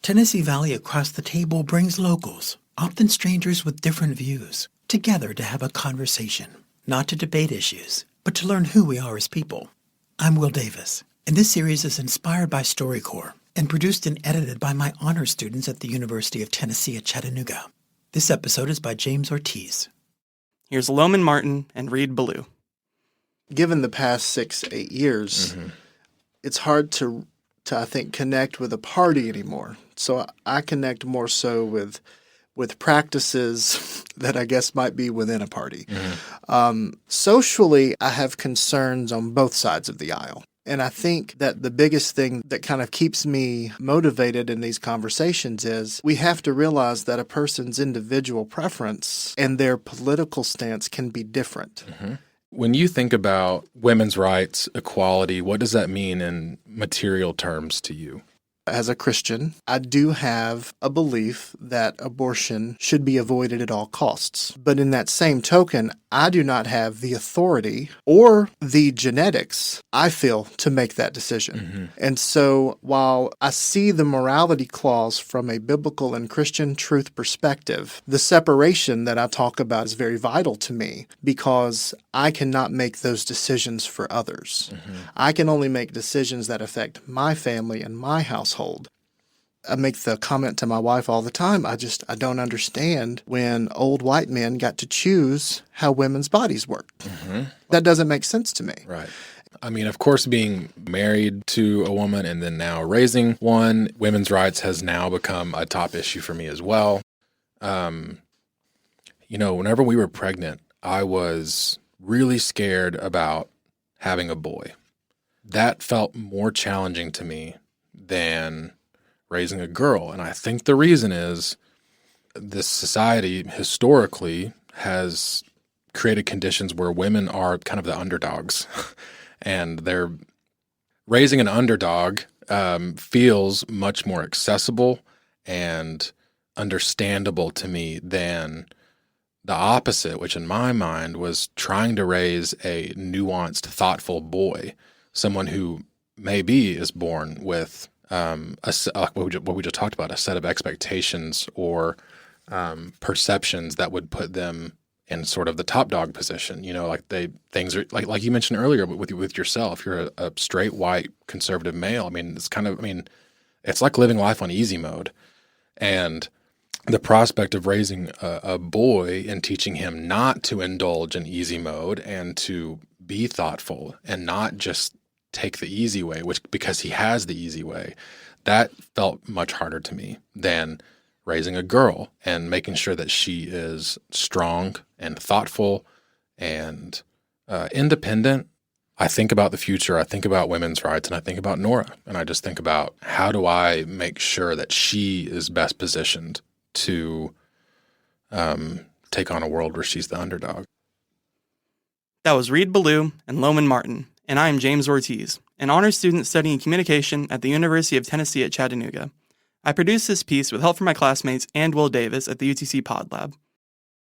Tennessee Valley across the table brings locals, often strangers with different views, together to have a conversation, not to debate issues, but to learn who we are as people. I'm Will Davis, and this series is inspired by StoryCorps and produced and edited by my honors students at the University of Tennessee at Chattanooga. This episode is by James Ortiz. Here's Loman Martin and Reid Belew. Given the past 6-8 years, it's hard to I think connect with a party anymore. So I connect more so with practices that I guess might be within a party. Socially, I have concerns on both sides of the aisle. And I think that the biggest thing that kind of keeps me motivated in these conversations is we have to realize that a person's individual preference and their political stance can be different. When you think about women's rights, equality, what does that mean in material terms to you? As a Christian, I do have a belief that abortion should be avoided at all costs. But in that same token, I do not have the authority or the genetics, I feel, to make that decision. And so while I see the morality clause from a biblical and Christian truth perspective, the separation that I talk about is very vital to me because I cannot make those decisions for others. I can only make decisions that affect my family and my household. I make the comment to my wife all the time, I don't understand when old white men got to choose how women's bodies work. That doesn't make sense to me. Right. I mean, of course, being married to a woman and then now raising one, women's rights has now become a top issue for me as well. Whenever we were pregnant, I was really scared about having a boy. That felt more challenging to me than raising a girl. And I think the reason is this society historically has created conditions where women are kind of the underdogs. And they're raising an underdog feels much more accessible and understandable to me than the opposite, which in my mind was trying to raise a nuanced, thoughtful boy, someone who maybe is born with what we just talked about, a set of expectations or perceptions that would put them in sort of the top dog position. Things are like you mentioned earlier with yourself. You're a straight white conservative male. I mean, it's like living life on easy mode, and the prospect of raising a boy and teaching him not to indulge in easy mode and to be thoughtful and not just take the easy way, because he has the easy way, that felt much harder to me than raising a girl and making sure that she is strong and thoughtful and independent. I think about the future. I think about women's rights, and I think about Nora, and I just think about how do I make sure that she is best positioned to take on a world where she's the underdog. That was Reid Belew and Loman Martin. And I am James Ortiz, an honors student studying communication at the University of Tennessee at Chattanooga. I produced this piece with help from my classmates and Will Davis at the UTC PodLab.